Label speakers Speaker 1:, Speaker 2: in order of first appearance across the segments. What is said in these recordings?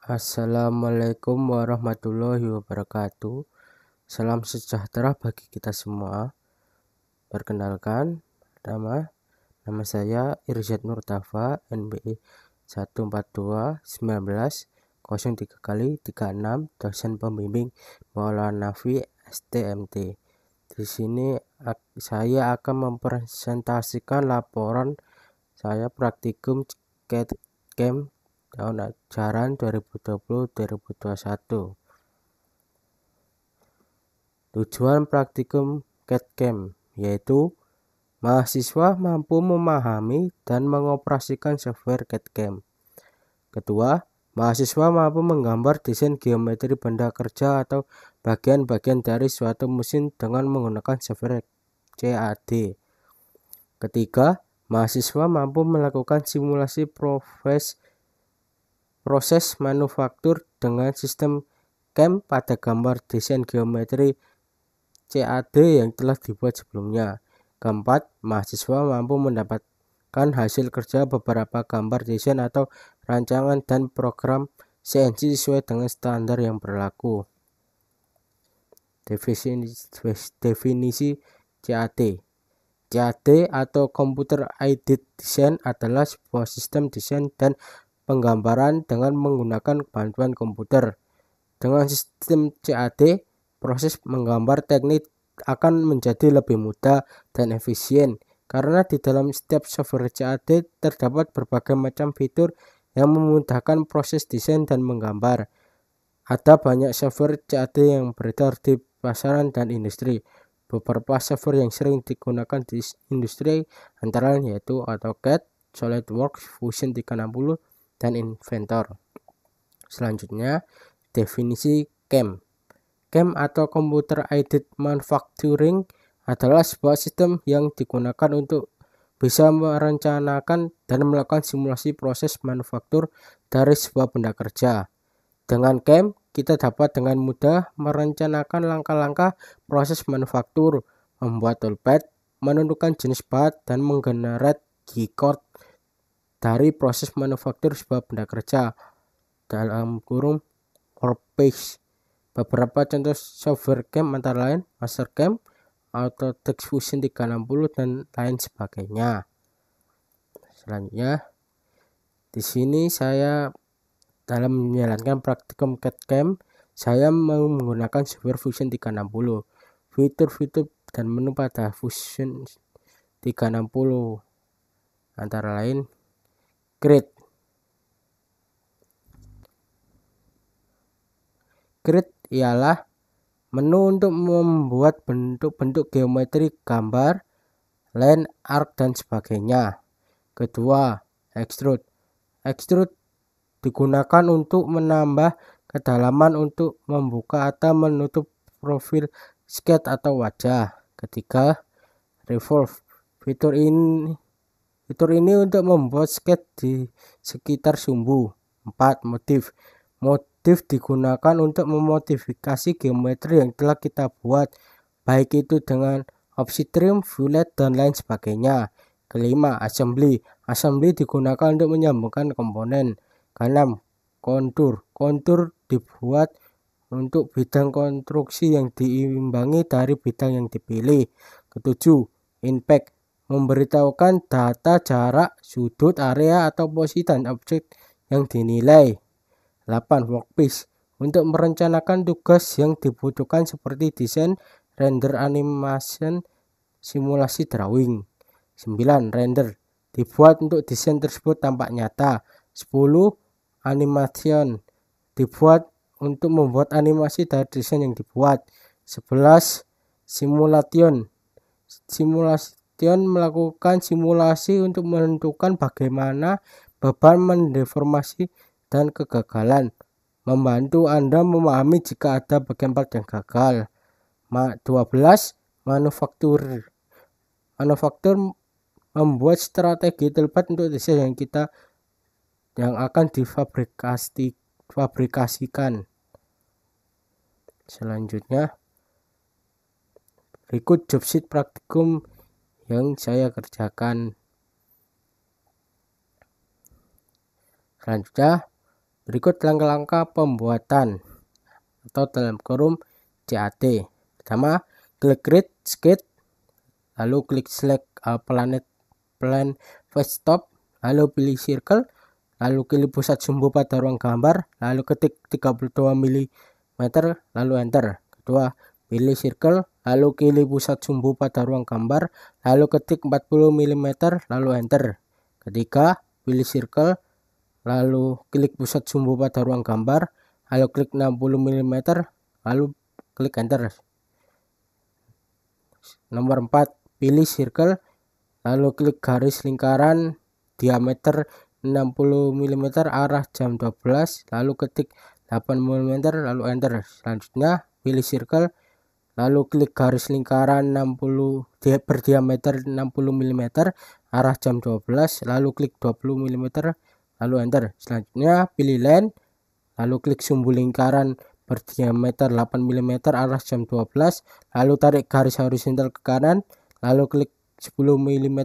Speaker 1: Assalamualaikum warahmatullahi wabarakatuh. Salam sejahtera bagi kita semua. Perkenalkan, nama saya Irzad Nurtafa, NBI 142190336, dosen pembimbing Maulana Nafi STMT. Di sini saya akan mempresentasikan laporan saya praktikum CAT-CAM tahun ajaran 2020-2021. Tujuan praktikum CAT-CAM yaitu mahasiswa mampu memahami dan mengoperasikan software CAT-CAM. Kedua, mahasiswa mampu menggambar desain geometri benda kerja atau bagian-bagian dari suatu mesin dengan menggunakan software CAD. Ketiga, mahasiswa mampu melakukan simulasi proses manufaktur dengan sistem CAM pada gambar desain geometri CAD yang telah dibuat sebelumnya. Keempat, mahasiswa mampu mendapatkan hasil kerja beberapa gambar desain atau rancangan dan program CNC sesuai dengan standar yang berlaku. Definisi CAD. CAD atau Computer Aided Design adalah sebuah sistem desain dan penggambaran dengan menggunakan bantuan komputer. Dengan sistem CAD, proses menggambar teknik akan menjadi lebih mudah dan efisien karena di dalam setiap software CAD terdapat berbagai macam fitur yang memudahkan proses desain dan menggambar. Ada banyak software CAD yang beredar di pasaran dan industri. Beberapa software yang sering digunakan di industri antara lain yaitu AutoCAD, SolidWorks, Fusion 360, dan Inventor. Selanjutnya, definisi CAM. CAM atau Computer Aided Manufacturing adalah sebuah sistem yang digunakan untuk bisa merencanakan dan melakukan simulasi proses manufaktur dari sebuah benda kerja. Dengan CAM, kita dapat dengan mudah merencanakan langkah-langkah proses manufaktur, membuat toolpath, menentukan jenis bahan, dan menggenerate G-code dari proses manufaktur sebuah benda kerja dalam kurung workpiece. Beberapa contoh software CAM antara lain Mastercam, Autodesk Fusion 360, dan lain sebagainya. Selanjutnya, di sini saya dalam menjalankan praktikum CAD-CAM, saya menggunakan software Fusion 360. Fitur-fitur dan menu pada Fusion 360 antara lain Grid. Grid ialah menu untuk membuat bentuk-bentuk geometri, gambar, line, arc, dan sebagainya. Kedua, Extrude. Extrude digunakan untuk menambah kedalaman untuk membuka atau menutup profil sketch atau wajah. Ketiga, Revolve. Fitur ini untuk membuat sketch di sekitar sumbu. 4. Motif digunakan untuk memodifikasi geometri yang telah kita buat, baik itu dengan opsi trim, fillet, dan lain sebagainya. Kelima, Assembly digunakan untuk menyambungkan komponen. Keenam, Kontur dibuat untuk bidang konstruksi yang diimbangi dari bidang yang dipilih. Ketujuh, Impact memberitahukan data jarak, sudut, area, atau posisi dan objek yang dinilai. 8. Workpiece untuk merencanakan tugas yang dibutuhkan seperti desain, render, animation, simulasi drawing. 9. Render dibuat untuk desain tersebut tampak nyata. 10. Animation dibuat untuk membuat animasi dari desain yang dibuat. 11. Simulation melakukan simulasi untuk menentukan bagaimana beban mendeformasi dan kegagalan, membantu Anda memahami jika ada bagian part yang gagal. 12. Manufaktur membuat strategi toolpath untuk desain yang akan difabrikasikan. Selanjutnya, berikut job sheet praktikum yang saya kerjakan. Selanjutnya, Berikut langkah-langkah pembuatan atau dalam kurung CAT. Pertama, klik create sketch, lalu klik select planet plan face stop, lalu pilih circle, lalu pilih pusat sumbu pada ruang gambar, lalu ketik 32 mm, lalu enter. Kedua, pilih circle, lalu pilih pusat sumbu pada ruang gambar, lalu ketik 40 mm, lalu enter. Ketiga, pilih circle, lalu klik pusat sumbu pada ruang gambar, lalu klik 60 mm, lalu klik enter. Nomor 4, pilih circle, lalu klik garis lingkaran diameter 60 mm arah jam 12, lalu ketik 8 mm, lalu enter. Selanjutnya pilih circle, lalu klik garis lingkaran 60 berdiameter 60 mm arah jam 12, lalu klik 20 mm, lalu enter. Selanjutnya pilih line, lalu klik sumbu lingkaran berdiameter 8 mm arah jam 12, lalu tarik garis horizontal ke kanan, lalu klik 10 mm,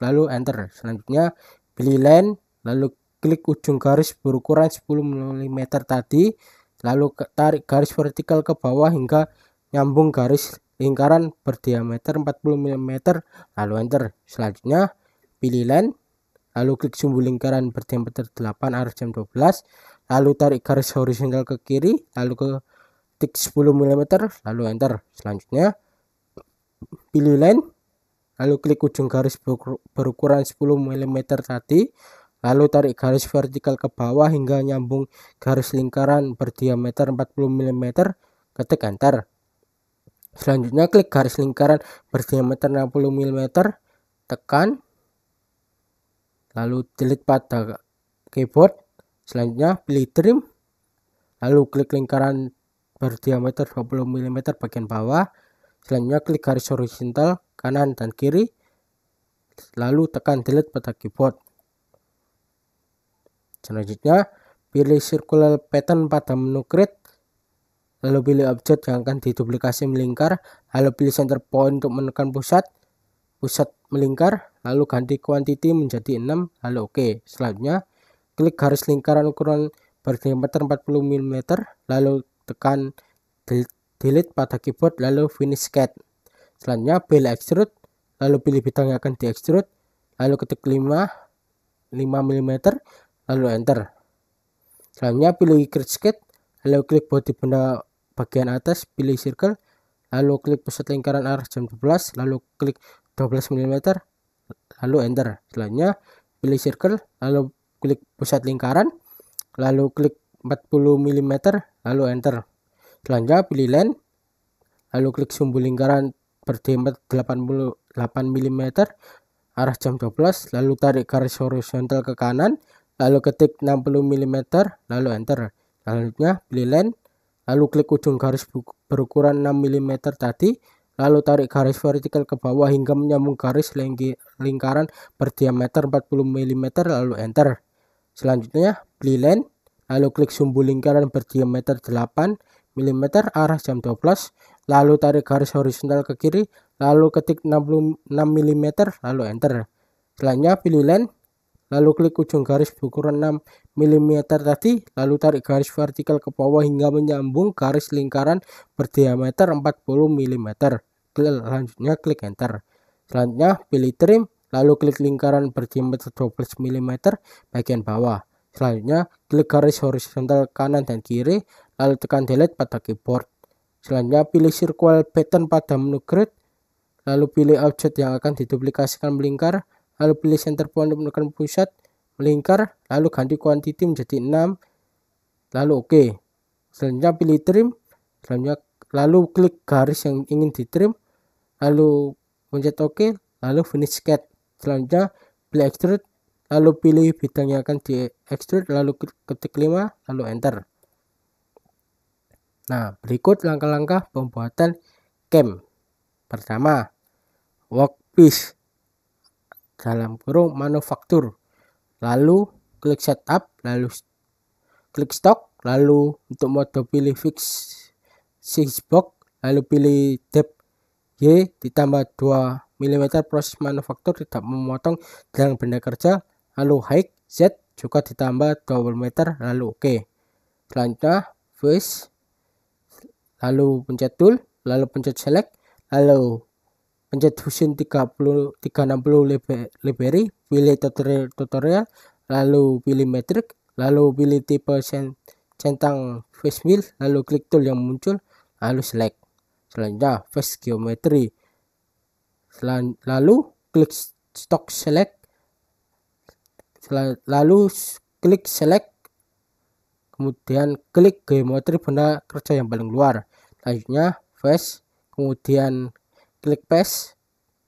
Speaker 1: lalu enter. Selanjutnya pilih line, lalu klik ujung garis berukuran 10 mm tadi, lalu tarik garis vertikal ke bawah hingga nyambung garis lingkaran berdiameter 40 mm, lalu enter. Selanjutnya pilih line, lalu klik sumbu lingkaran berdiameter 8 arah jam 12, lalu tarik garis horizontal ke kiri, lalu ketik 10 mm, lalu enter. Selanjutnya pilih line, lalu klik ujung garis berukuran 10 mm tadi, lalu tarik garis vertikal ke bawah hingga nyambung garis lingkaran berdiameter 40 mm, ketik enter. Selanjutnya klik garis lingkaran berdiameter 60 mm, tekan, lalu delete pada keyboard. Selanjutnya pilih trim, lalu klik lingkaran berdiameter 20 mm bagian bawah. Selanjutnya klik garis horizontal kanan dan kiri, lalu tekan delete pada keyboard. Selanjutnya pilih circular pattern pada menu create, lalu pilih objek yang akan diduplikasi melingkar, lalu pilih center point untuk menekan pusat melingkar, lalu ganti quantity menjadi 6, lalu oke. Selanjutnya klik garis lingkaran ukuran berdiameter 40 mm, lalu tekan delete pada keyboard, lalu finish sketch. Selanjutnya pilih extrude, lalu pilih bidang yang akan di extrude, lalu ketik 5 mm, lalu enter. Selanjutnya pilih create sketch, lalu klik body benda bagian atas, pilih circle, lalu klik pusat lingkaran arah jam 12, lalu klik 12 mm, lalu enter. Selanjutnya pilih circle, lalu klik pusat lingkaran, lalu klik 40 mm, lalu enter. Selanjutnya pilih line, lalu klik sumbu lingkaran berdiameter 88 mm arah jam 12, lalu tarik garis horizontal ke kanan, lalu ketik 60 mm, lalu enter. Selanjutnya pilih line, lalu klik ujung garis berukuran 6 mm tadi, lalu tarik garis vertikal ke bawah hingga menyambung garis lingkaran berdiameter 40 mm, lalu enter. Selanjutnya pilih line, lalu klik sumbu lingkaran berdiameter 8 mm arah jam 12, lalu tarik garis horizontal ke kiri, lalu ketik 66 mm, lalu enter. Selanjutnya pilih line, lalu klik ujung garis berukuran 6 mm tadi, lalu tarik garis vertikal ke bawah hingga menyambung garis lingkaran berdiameter 40 mm. Selanjutnya klik enter. Selanjutnya pilih trim, lalu klik lingkaran berdiameter 12 mm bagian bawah. Selanjutnya klik garis horizontal kanan dan kiri, lalu tekan delete pada keyboard. Selanjutnya pilih circular pattern pada menu create, lalu pilih objek yang akan diduplikasikan melingkar, lalu pilih center point untuk menekan pusat melingkar, lalu ganti quantity menjadi 6, lalu oke. Selanjutnya pilih trim, selanjutnya lalu klik garis yang ingin ditrim, lalu pencet oke, lalu finish sketch. Selanjutnya pilih extrude, lalu pilih bidang yang akan di extrude, lalu ketik 5, lalu enter. Nah, berikut langkah-langkah pembuatan cam. Pertama, workpiece dalam kurung manufaktur, lalu klik setup, lalu klik stock, lalu untuk mode pilih fix 6 box, lalu pilih depth Y ditambah 2 mm, proses manufaktur tidak memotong dalam benda kerja, lalu height Z juga ditambah 20 meter, lalu oke. Selanjutnya face, lalu pencet tool, lalu pencet select, lalu pencet fusion 360 library, pilih tutorial, lalu pilih metric, lalu pilih tipe centang face mill, lalu klik tool yang muncul, lalu select. Selanjutnya face geometry, lalu klik stock select, lalu klik select, kemudian klik geometri benda kerja yang paling luar. Selanjutnya face, kemudian klik paste,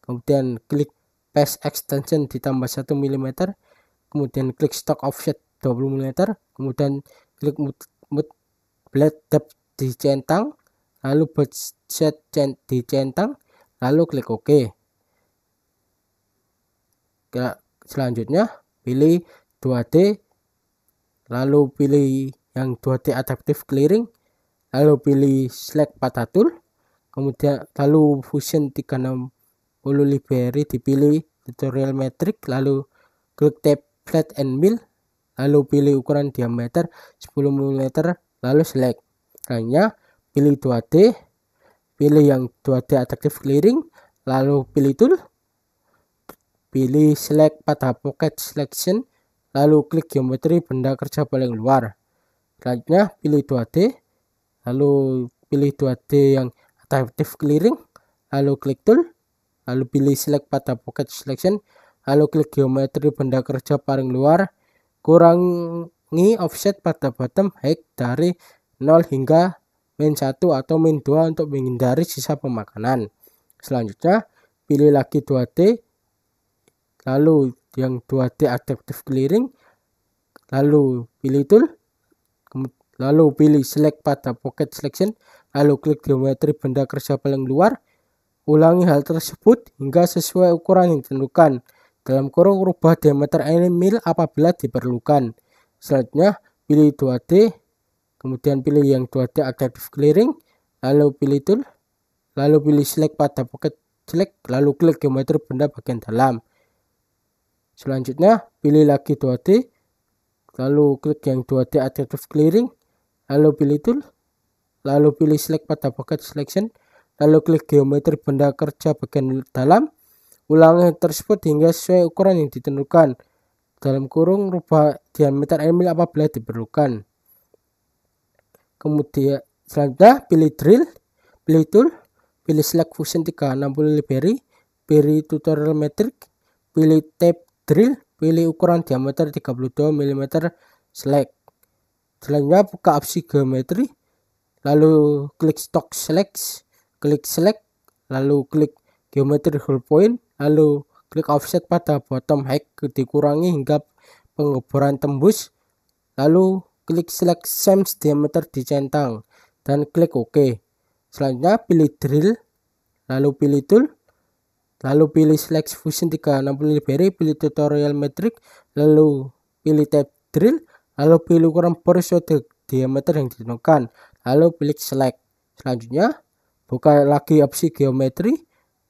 Speaker 1: kemudian klik paste extension ditambah 1 mm, kemudian klik stock offset 20 mm, kemudian klik mode blade depth dicentang, lalu budget dicentang, lalu klik OK. Selanjutnya pilih 2D, lalu pilih yang 2D adaptive clearing, lalu pilih select pada tool, kemudian lalu fusion 360 library dipilih tutorial metric, lalu klik tab flat and mill, lalu pilih ukuran diameter 10 mm, lalu select. Selanjutnya pilih 2D, pilih yang 2D adaptive clearing, lalu pilih tool, pilih select pada pocket selection, lalu klik geometri benda kerja paling luar. Selanjutnya pilih 2D, lalu pilih 2D yang adaptive clearing, lalu klik tool, lalu pilih select pada pocket selection, lalu klik geometri benda kerja paling luar, kurangi offset pada bottom height dari 0 hingga -1 atau -2 untuk menghindari sisa pemakanan. Selanjutnya pilih lagi 2D, lalu yang 2D adaptive clearing, lalu pilih tool, lalu pilih select pada pocket selection, lalu klik geometri benda kerja paling luar. Ulangi hal tersebut hingga sesuai ukuran yang ditentukan. Dalam kurung rubah diameter mil apabila diperlukan. Selanjutnya pilih 2D, kemudian pilih yang 2D adaptive clearing, lalu pilih tool, lalu pilih select pada pocket select, lalu klik geometri benda bagian dalam. Selanjutnya pilih lagi 2D, lalu klik yang 2D adaptive clearing, lalu pilih tool, lalu pilih select pada pocket selection, lalu klik geometri benda kerja bagian dalam. Ulangi tersebut hingga sesuai ukuran yang ditentukan. Dalam kurung rubah diameter mil apabila diperlukan. Kemudian selanjutnya pilih drill, pilih tool, pilih select fusion 360 library, pilih tutorial metric, pilih tab drill, pilih ukuran diameter 32 mm, select. Selanjutnya buka opsi geometri, lalu klik stock select, klik select, lalu klik geometri whole point, lalu klik offset pada bottom height dikurangi hingga pengeboran tembus, lalu klik select same diameter dicentang dan klik OK. Selanjutnya pilih drill, lalu pilih tool, lalu pilih select fusion 360 library, pilih tutorial metric, lalu pilih tab drill, lalu pilih ukuran bore diameter yang ditentukan, lalu pilih select. Selanjutnya buka lagi opsi geometri,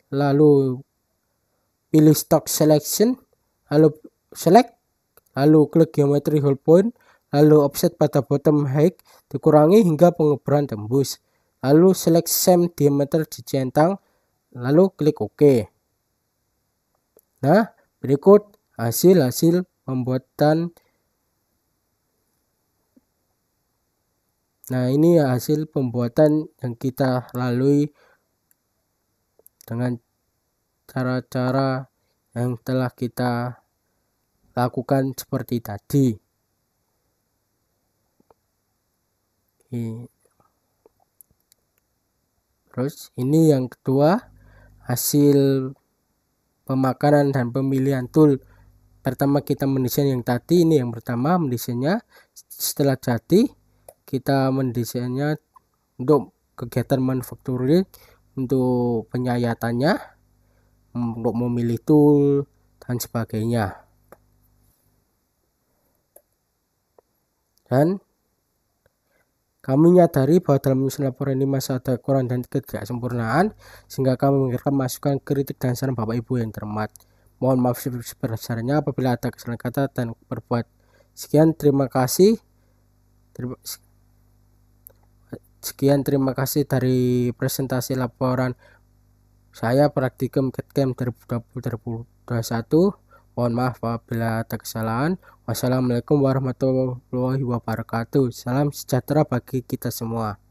Speaker 1: lalu pilih stock selection, lalu select, lalu klik geometri whole point, lalu offset pada bottom height dikurangi hingga pengeboran tembus, lalu select same diameter dicentang, lalu klik OK. Nah, berikut hasil pembuatan. Nah, ini hasil pembuatan yang kita lalui dengan cara-cara yang telah kita lakukan seperti tadi. Terus ini yang kedua, hasil pemakanan dan pemilihan tool. Pertama kita mendesain yang tadi, ini yang pertama mendesainnya. Setelah jadi kita mendesainnya untuk kegiatan manufacturing, untuk penyayatannya, untuk memilih tool dan sebagainya. Dan kami menyadari bahwa dalam menyusun laporan ini masih ada kekurangan dan ketidaksempurnaan, sehingga kami mengirimkan masukan, kritik, dan saran Bapak Ibu yang terhormat. Mohon maaf sebesar-besarnya apabila ada kesalahan kata dan berbuat Sekian terima kasih. Terima kasih dari presentasi laporan saya praktikum CAD/CAM 2020-2021. Mohon maaf apabila ada kesalahan. Wassalamualaikum warahmatullahi wabarakatuh. Salam sejahtera bagi kita semua.